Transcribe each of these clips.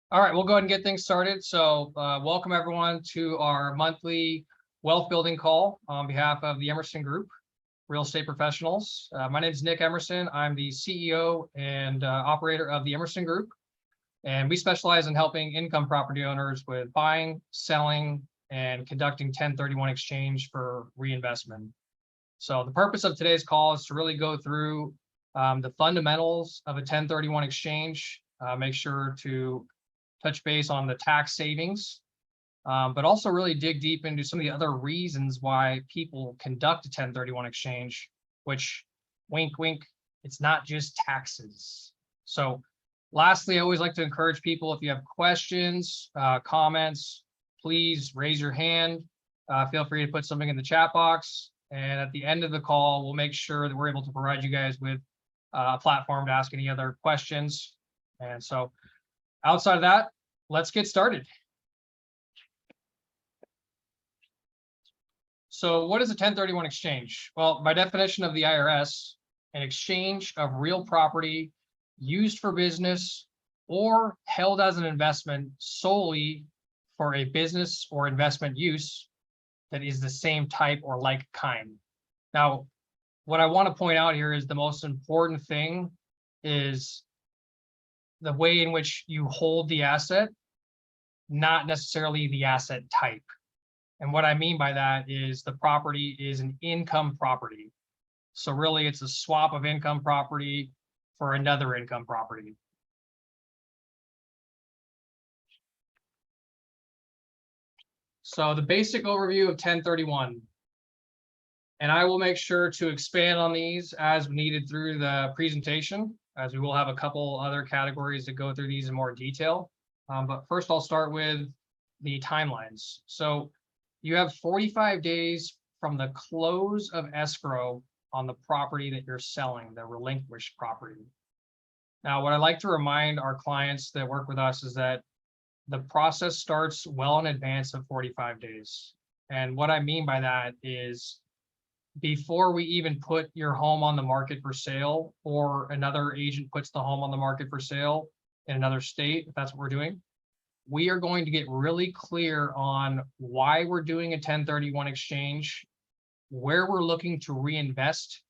All right, we'll go ahead and get things started. So welcome everyone to our monthly wealth building call on behalf of the Emerson Group, real estate professionals. My name is Nick Emerson. I'm the CEO and operator of the Emerson Group. And we specialize in helping income property owners with buying, selling, and conducting 1031 exchange for reinvestment. So the purpose of today's call is to really go through the fundamentals of a 1031 exchange, make sure to touch base on the tax savings, but also really dig deep into some of the other reasons why people conduct a 1031 exchange, which, wink, wink, it's not just taxes. So lastly, I always like to encourage people, if you have questions, comments, please raise your hand. Feel free to put something in the chat box. And at the end of the call, we'll make sure that we're able to provide you guys with a platform to ask any other questions. And so outside of that, let's get started. So what is a 1031 exchange? Well, by definition of the IRS, an exchange of real property used for business or held as an investment solely for a business or investment use that is the same type or like kind. Now, what I want to point out here is the most important thing is the way in which you hold the asset, not necessarily the asset type. And what I mean by that is the property is an income property. So really it's a swap of income property for another income property. So the basic overview of 1031, and I will make sure to expand on these as needed through the presentation, as we will have a couple other categories that go through these in more detail. But first I'll start with the timelines. So you have 45 days from the close of escrow on the property that you're selling, the relinquished property. Now, what I like to remind our clients that work with us is that the process starts well in advance of 45 days. And what I mean by that is before we even put your home on the market for sale, or another agent puts the home on the market for sale in another state, if that's what we're doing, we are going to get really clear on why we're doing a 1031 exchange, where we're looking to reinvest,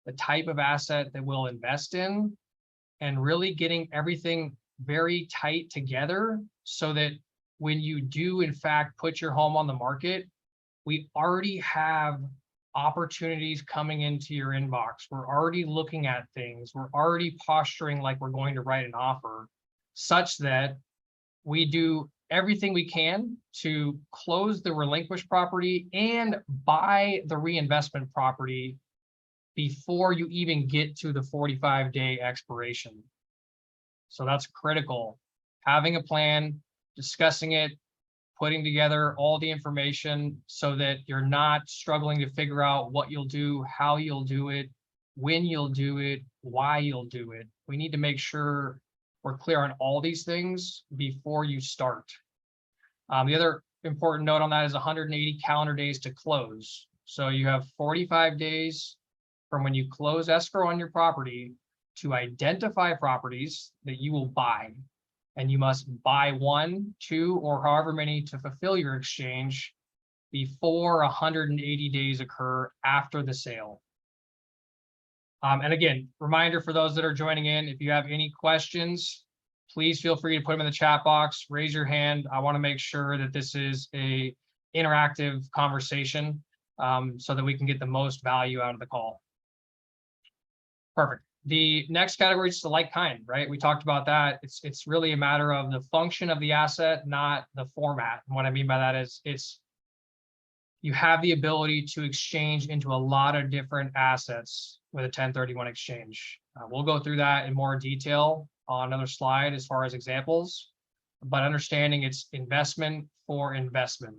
the type of asset that we'll invest in, and really getting everything very tight together so that when you do in fact put your home on the market, we already have opportunities coming into your inbox. We're already looking at things. We're already posturing like we're going to write an offer, such that we do everything we can to close the relinquished property and buy the reinvestment property before you even get to the 45-day expiration. So that's critical. Having a plan, discussing it, putting together all the information so that you're not struggling to figure out what you'll do, how you'll do it, when you'll do it, why you'll do it. We need to make sure we're clear on all these things before you start. The other important note on that is 180 calendar days to close. So you have 45 days from when you close escrow on your property to identify properties that you will buy. And you must buy 1, 2, or however many to fulfill your exchange before 180 days occur after the sale. And again, reminder for those that are joining in, if you have any questions, please feel free to put them in the chat box, raise your hand. I want to make sure that this is a interactive conversation so that we can get the most value out of the call. Perfect. The next category is the like kind, right? We talked about that. It's really a matter of the function of the asset, not the format. And what I mean by that is you have the ability to exchange into a lot of different assets with a 1031 exchange. We'll go through that in more detail on another slide as far as examples, but understanding it's investment for investment.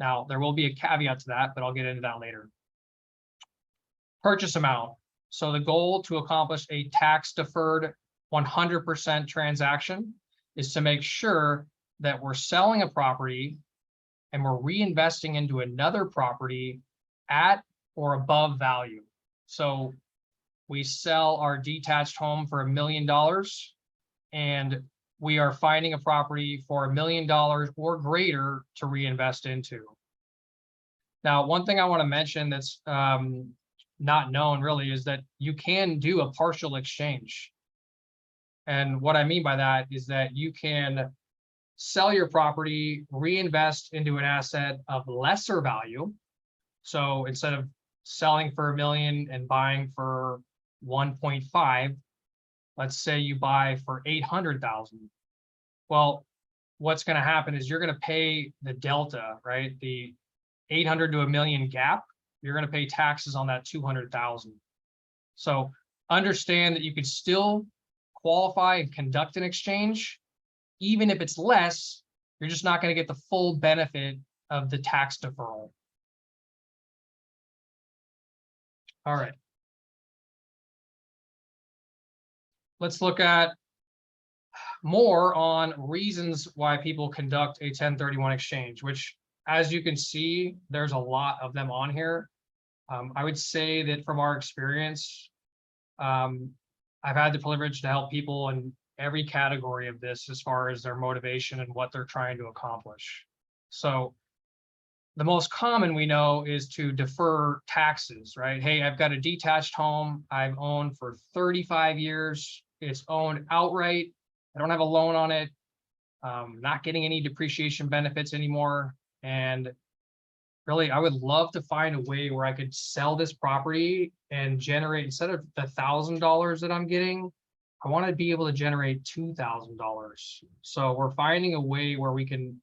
Now, there will be a caveat to that, but I'll get into that later. Purchase amount. So the goal to accomplish a tax-deferred 100% transaction is to make sure that we're selling a property and we're reinvesting into another property at or above value. So we sell our detached home for $1 million, and we are finding a property for $1 million or greater to reinvest into. Now, one thing I want to mention that's not known really is that you can do a partial exchange. And what I mean by that is that you can sell your property, reinvest into an asset of lesser value. So instead of selling for $1 million and buying for 1.5, let's say you buy for 800,000. Well, what's going to happen is you're going to pay the delta, right? The 800 to $1 million gap. You're going to pay taxes on that 200,000. So understand that you could still qualify and conduct an exchange, even if it's less. You're just not going to get the full benefit of the tax deferral. All right. Let's look at more on reasons why people conduct a 1031 exchange, which, as you can see, there's a lot of them on here. I would say that from our experience, I've had the privilege to help people in every category of this as far as their motivation and what they're trying to accomplish. So the most common we know is to defer taxes, right? Hey, I've got a detached home I've owned for 35 years. It's owned outright. I don't have a loan on it. Not getting any depreciation benefits anymore. And really, I would love to find a way where I could sell this property and generate, instead of the $1,000 that I'm getting, I want to be able to generate $2,000. So we're finding a way where we can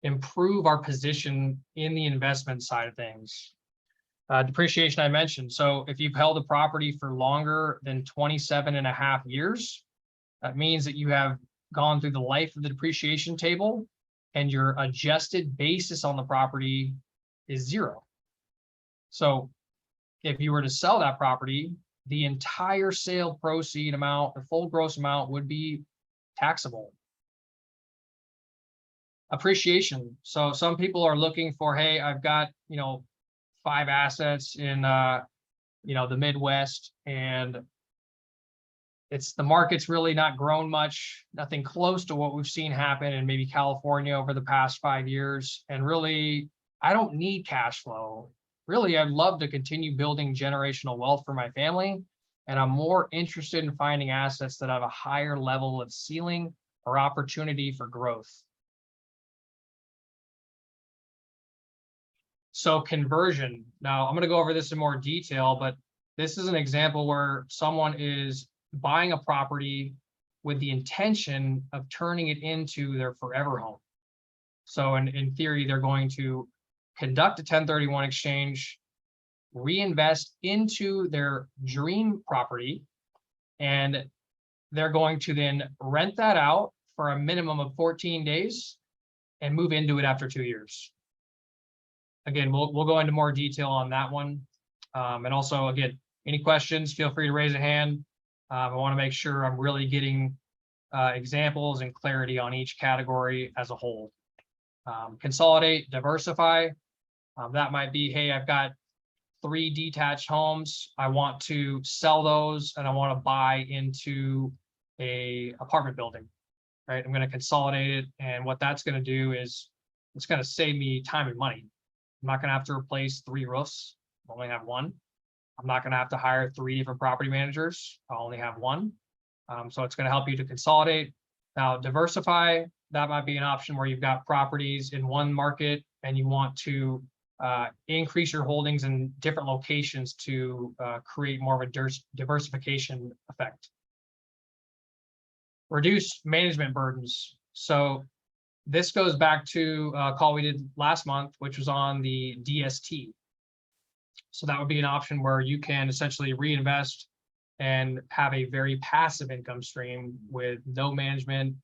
improve our position in the investment side of things. Depreciation I mentioned. So if you've held a property for longer than 27.5 years, that means that you have gone through the life of the depreciation table and your adjusted basis on the property is 0. So if you were to sell that property, the entire sale proceed amount, the full gross amount, would be taxable. Appreciation. So some people are looking for, hey, I've got, 5 assets in, the Midwest, and the market's really not grown much, nothing close to what we've seen happen in maybe California over the past 5 years. And really, I don't need cash flow. Really, I'd love to continue building generational wealth for my family. And I'm more interested in finding assets that have a higher level of ceiling or opportunity for growth. So conversion. Now, I'm going to go over this in more detail, but this is an example where someone is buying a property with the intention of turning it into their forever home. So in theory, they're going to conduct a 1031 exchange, reinvest into their dream property, and they're going to then rent that out for a minimum of 14 days and move into it after 2 years. Again, we'll go into more detail on that one. And also, again, any questions, feel free to raise a hand. I want to make sure I'm really getting examples and clarity on each category as a whole. Consolidate, diversify. That might be, hey, I've got 3 detached homes. I want to sell those and I want to buy into a apartment building, right? I'm going to consolidate it. And what that's going to do is it's going to save me time and money. I'm not going to have to replace 3 roofs. I only have 1. I'm not going to have to hire 3 different property managers. I only have 1. So it's going to help you to consolidate. Now, diversify, that might be an option where you've got properties in one market and you want to increase your holdings in different locations to create more of a diversification effect. Reduce management burdens. So this goes back to a call we did last month, which was on the DST. So that would be an option where you can essentially reinvest and have a very passive income stream with no management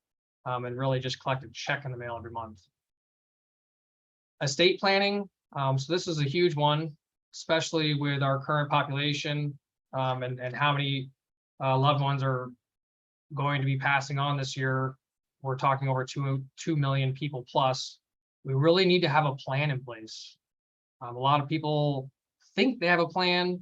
and really just collect a check in the mail every month. Estate planning. So this is a huge one, especially with our current population and how many loved ones are going to be passing on this year. We're talking over 2 million people plus. We really need to have a plan in place. A lot of people think they have a plan,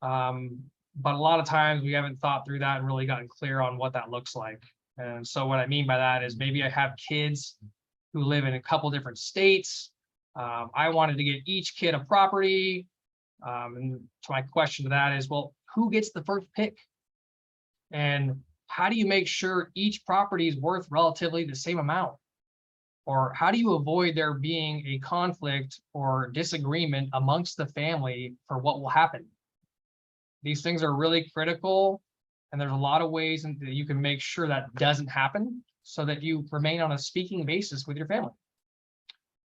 but a lot of times we haven't thought through that and really gotten clear on what that looks like. And so what I mean by that is maybe I have kids who live in a couple different states. I wanted to get each kid a property. And so my question to that is, well, who gets the first pick? And how do you make sure each property is worth relatively the same amount? Or how do you avoid there being a conflict or disagreement amongst the family for what will happen? These things are really critical, and there's a lot of ways that you can make sure that doesn't happen so that you remain on a speaking basis with your family.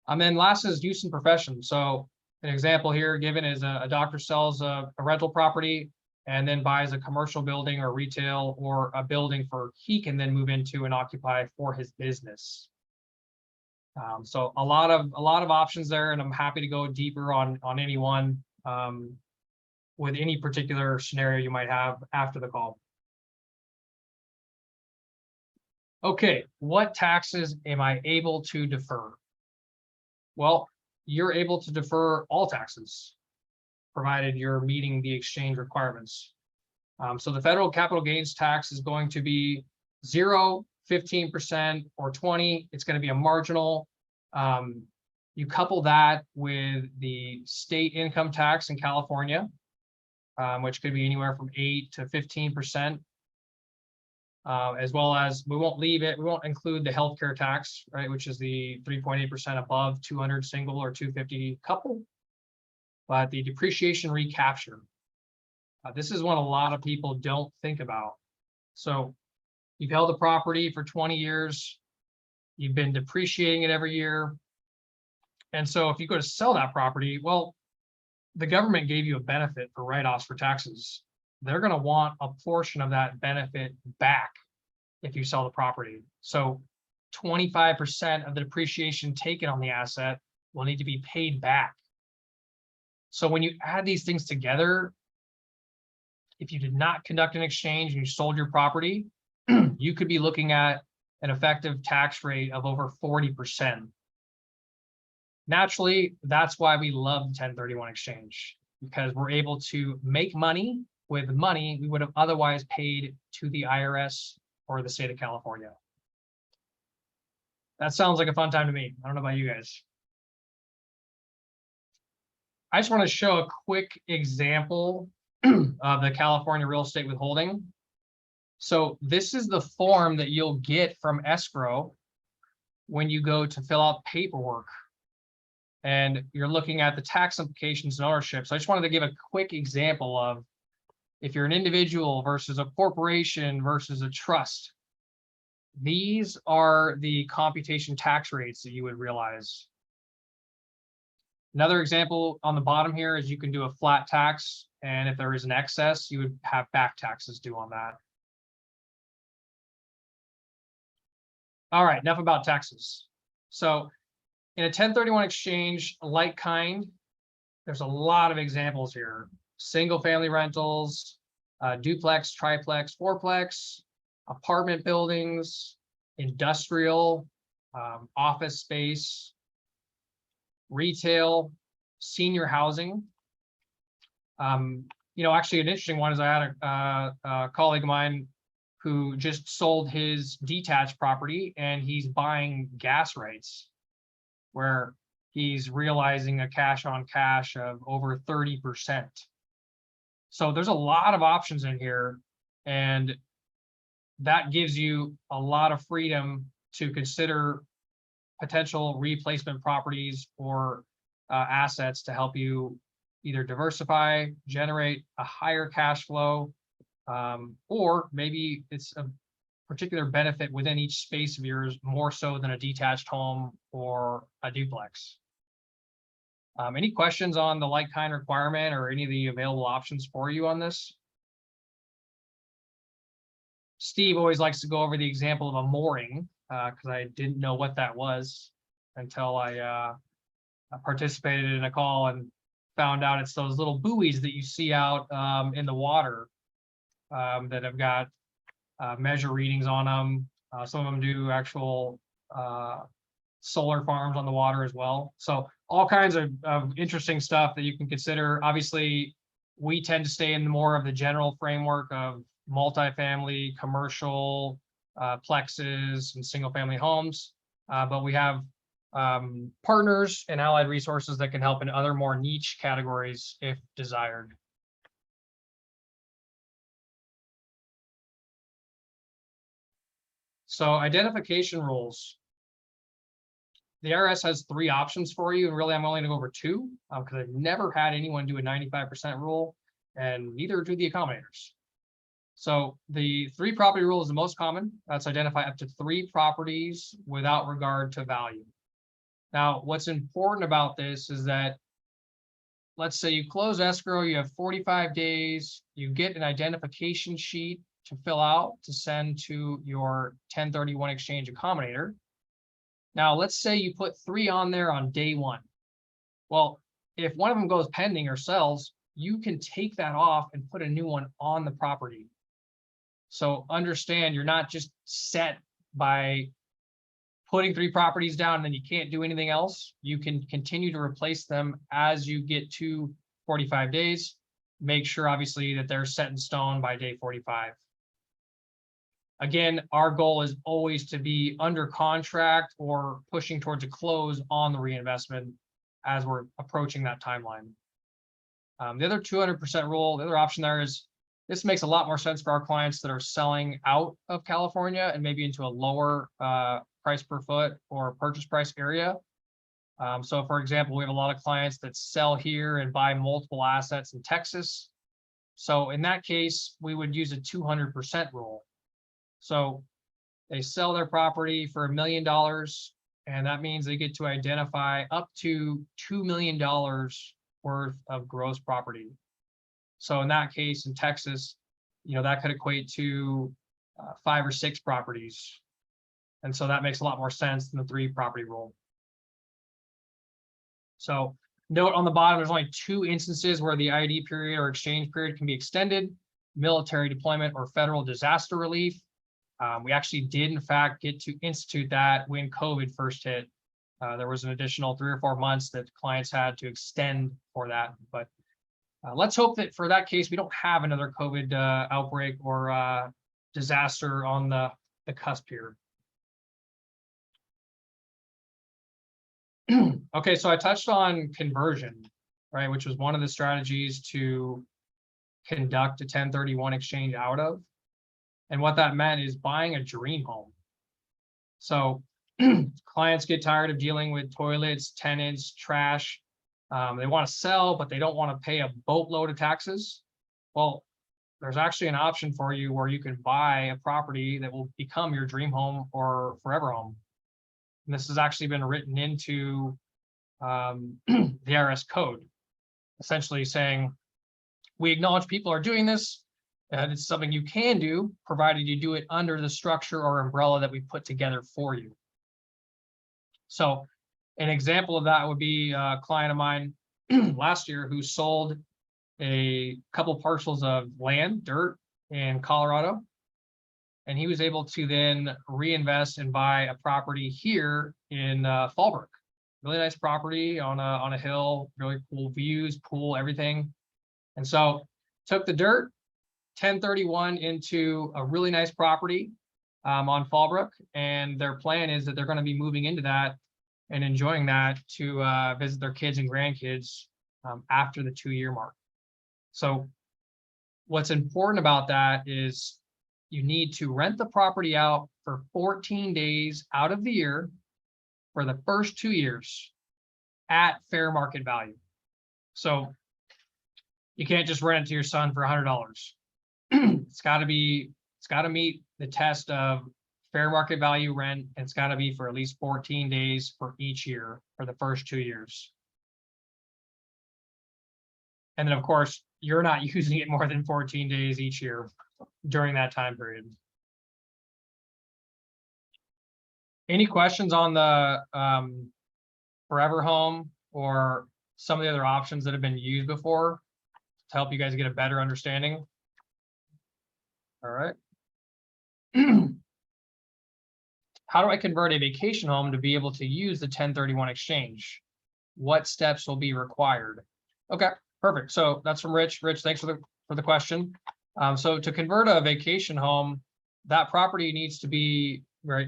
And then last is use and profession. So an example here given is a doctor sells a rental property and then buys a commercial building or retail or a building for he can then move into and occupy for his business. So a lot of options there, and I'm happy to go deeper on any one with any particular scenario you might have after the call. Okay, what taxes am I able to defer? Well, you're able to defer all taxes, provided you're meeting the exchange requirements. So the federal capital gains tax is going to be 0, 15%, or 20. It's going to be a marginal. You couple that with the state income tax in California, which could be anywhere from 8 to 15%. As well as we won't include the healthcare tax, right, which is the 3.8% above 200 single or 250 couple, but the depreciation recapture. This is one a lot of people don't think about. So you've held the property for 20 years, you've been depreciating it every year. And so if you go to sell that property, well, the government gave you a benefit for write-offs for taxes. They're going to want a portion of that benefit back if you sell the property. So 25% of the depreciation taken on the asset will need to be paid back. So when you add these things together, if you did not conduct an exchange and you sold your property, you could be looking at an effective tax rate of over 40%. Naturally, that's why we love 1031 exchange, because we're able to make money with money we would have otherwise paid to the IRS or the state of California. That sounds like a fun time to me. I don't know about you guys. I just want to show a quick example of the California real estate withholding. So this is the form that you'll get from escrow when you go to fill out paperwork. And you're looking at the tax implications and ownership. So I just wanted to give a quick example of if you're an individual versus a corporation versus a trust. These are the computation tax rates that you would realize. Another example on the bottom here is you can do a flat tax, and if there is an excess, you would have back taxes due on that. All right, enough about taxes. So in a 1031 exchange, like kind, there's a lot of examples here. Single family rentals, duplex, triplex, fourplex, apartment buildings, industrial, office space, retail, senior housing. Actually an interesting one is I had a colleague of mine who just sold his detached property and he's buying gas rights, where he's realizing a cash on cash of over 30%. So there's a lot of options in here, and that gives you a lot of freedom to consider potential replacement properties or assets to help you either diversify, generate a higher cash flow, or maybe it's a particular benefit within each space of yours more so than a detached home or a duplex. Any questions on the like-kind requirement or any of the available options for you on this? Steve always likes to go over the example of a mooring, because I didn't know what that was until I participated in a call and found out it's those little buoys that you see out in the water that have got measure readings on them. Some of them do actual solar farms on the water as well. So all kinds of interesting stuff that you can consider. Obviously, we tend to stay in more of the general framework of multifamily, commercial, plexes, and single family homes. But we have partners and allied resources that can help in other more niche categories if desired. So identification rules. The IRS has 3 options for you, and really I'm only going to go over 2 because I've never had anyone do a 95% rule, and neither do the accommodators. So the 3 property rule is the most common. That's identify up to 3 properties without regard to value. Now, what's important about this is that, let's say you close escrow, you have 45 days, you get an identification sheet to fill out to send to your 1031 exchange accommodator. Now, let's say you put 3 on there on day 1. Well, if one of them goes pending or sells, you can take that off and put a new one on the property. So understand, you're not just set by putting 3 properties down and then you can't do anything else. You can continue to replace them as you get to 45 days. Make sure, obviously, that they're set in stone by day 45. Again, our goal is always to be under contract or pushing towards a close on the reinvestment as we're approaching that timeline. The other 200% rule, the other option there is, this makes a lot more sense for our clients that are selling out of California and maybe into a lower price per foot or purchase price area. So for example, we have a lot of clients that sell here and buy multiple assets in Texas. So in that case, we would use a 200% rule. So they sell their property for $1 million, and that means they get to identify up to $2 million worth of gross property. So in that case, in Texas, that could equate to 5 or 6 properties. And so that makes a lot more sense than the 3 property rule. So note on the bottom, there's only 2 instances where the ID period or exchange period can be extended: military deployment or federal disaster relief. We actually did, in fact, get to institute that when COVID first hit. There was an additional 3 or 4 months that clients had to extend for that. But let's hope that for that case, we don't have another COVID outbreak or disaster on the cusp here. Okay, so I touched on conversion, right, which was one of the strategies to conduct a 1031 exchange out of. And what that meant is buying a dream home. So clients get tired of dealing with toilets, tenants, trash. They want to sell, but they don't want to pay a boatload of taxes. Well, there's actually an option for you where you can buy a property that will become your dream home or forever home. And this has actually been written into the IRS code, essentially saying, we acknowledge people are doing this, and it's something you can do, provided you do it under the structure or umbrella that we put together for you. So an example of that would be a client of mine last year who sold a couple parcels of land, dirt, in Colorado. And he was able to then reinvest and buy a property here in Fallbrook. Really nice property on a hill, really cool views, pool, everything. And so took the dirt, 1031 into a really nice property on Fallbrook. And their plan is that they're going to be moving into that and enjoying that to visit their kids and grandkids after the 2-year mark. So what's important about that is you need to rent the property out for 14 days out of the year for the first 2 years at fair market value. So you can't just rent it to your son for $100. It's got to meet the test of fair market value rent, and it's got to be for at least 14 days for each year for the first 2 years. And then, of course, you're not using it more than 14 days each year during that time period. Any questions on the forever home or some of the other options that have been used before to help you guys get a better understanding? All right. How do I convert a vacation home to be able to use the 1031 exchange? What steps will be required? Okay, perfect. So that's from Rich. Rich, thanks for the question. So to convert a vacation home, that property needs to be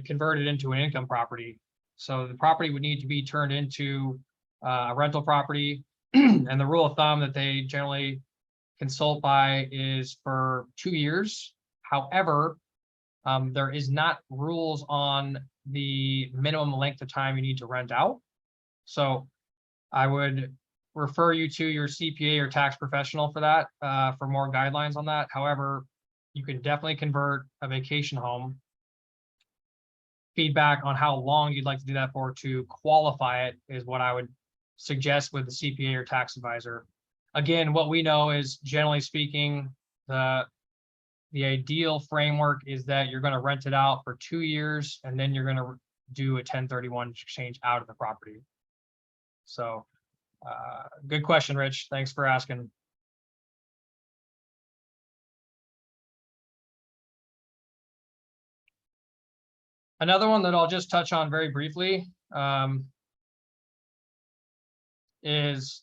converted into an income property. So the property would need to be turned into a rental property. And the rule of thumb that they generally consult by is for 2 years. However, there is not rules on the minimum length of time you need to rent out. So I would refer you to your CPA or tax professional for that, for more guidelines on that. However, you can definitely convert a vacation home. Feedback on how long you'd like to do that for to qualify it is what I would suggest with the CPA or tax advisor. Again, what we know is, generally speaking, the ideal framework is that you're going to rent it out for 2 years, and then you're going to do a 1031 exchange out of the property. So good question, Rich. Thanks for asking. Another one that I'll just touch on very briefly is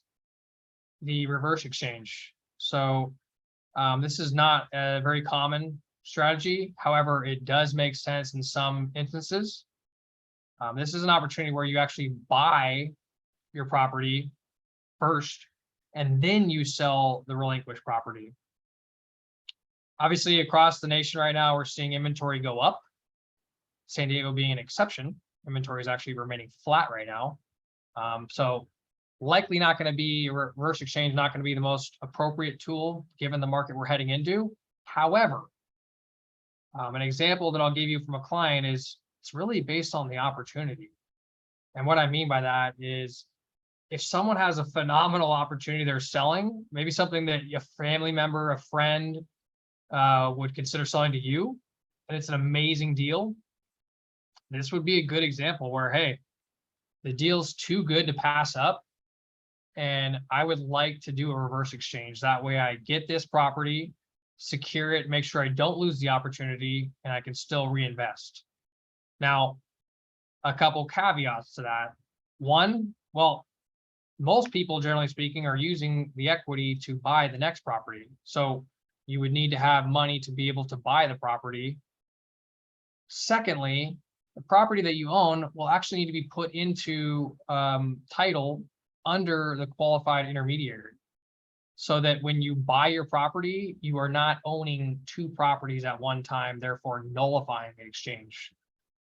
the reverse exchange. So this is not a very common strategy. However, it does make sense in some instances. This is an opportunity where you actually buy your property first, and then you sell the relinquished property. Obviously, across the nation right now, we're seeing inventory go up. San Diego being an exception, inventory is actually remaining flat right now. So likely not going to be, reverse exchange not going to be the most appropriate tool given the market we're heading into. However, an example that I'll give you from a client is it's really based on the opportunity. And what I mean by that is, if someone has a phenomenal opportunity they're selling, maybe something that a family member, a friend would consider selling to you, and it's an amazing deal, this would be a good example where, hey, the deal's too good to pass up, and I would like to do a reverse exchange. That way I get this property, secure it, make sure I don't lose the opportunity, and I can still reinvest. Now, a couple caveats to that. One, well, most people, generally speaking, are using the equity to buy the next property. So you would need to have money to be able to buy the property. Secondly, the property that you own will actually need to be put into title under the qualified intermediary, so that when you buy your property, you are not owning 2 properties at one time, therefore nullifying the exchange.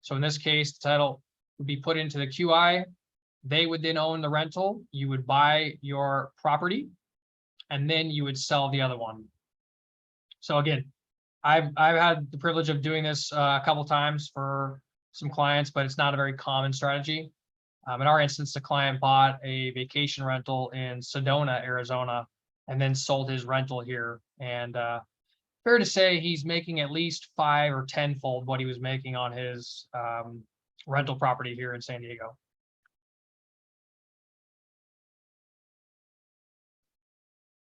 So in this case, the title would be put into the QI. They would then own the rental. You would buy your property, and then you would sell the other one. So again, I've had the privilege of doing this a couple times for some clients, but it's not a very common strategy. In our instance, the client bought a vacation rental in Sedona, Arizona, and then sold his rental here. And fair to say he's making at least 5 or 10-fold what he was making on his rental property here in San Diego.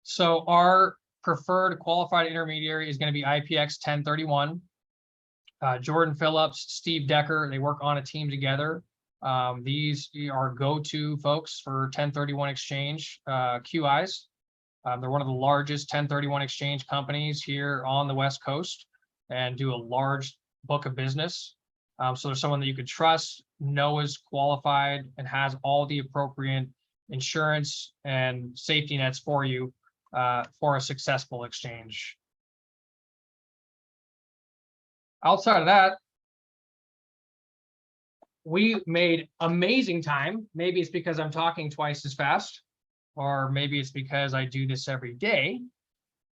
So our preferred qualified intermediary is going to be IPX 1031. Jordan Phillips, Steve Decker, they work on a team together. These are go-to folks for 1031 exchange QIs. They're one of the largest 1031 exchange companies here on the West Coast and do a large book of business. So there's someone that you could trust, know is qualified, and has all the appropriate insurance and safety nets for you for a successful exchange. Outside of that, we made amazing time. Maybe it's because I'm talking twice as fast, or maybe it's because I do this every day.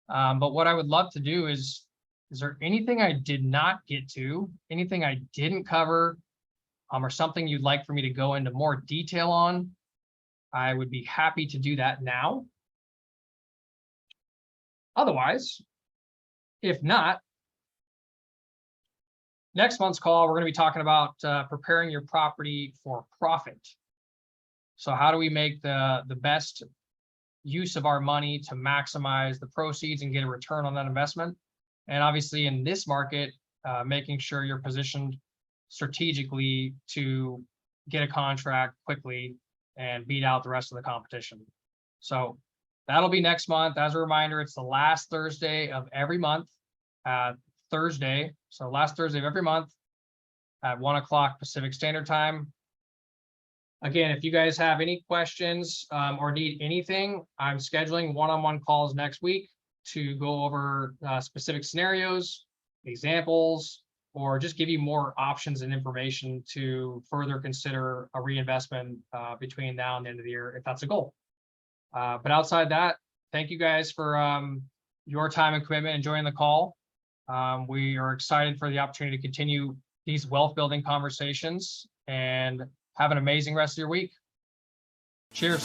But what I would love to do is there anything I did not get to, anything I didn't cover, or something you'd like for me to go into more detail on? I would be happy to do that now. Otherwise, if not, next month's call, we're going to be talking about preparing your property for profit. So how do we make the best use of our money to maximize the proceeds and get a return on that investment? And obviously in this market, making sure you're positioned strategically to get a contract quickly and beat out the rest of the competition. So that'll be next month. As a reminder, it's the last Thursday of every month at Thursday. So last Thursday of every month at 1 o'clock Pacific Standard Time. Again, if you guys have any questions or need anything, I'm scheduling one-on-one calls next week to go over specific scenarios, examples, or just give you more options and information to further consider a reinvestment between now and the end of the year, if that's a goal. But outside that, thank you guys for your time and commitment and joining the call. We are excited for the opportunity to continue these wealth building conversations, and have an amazing rest of your week. Cheers.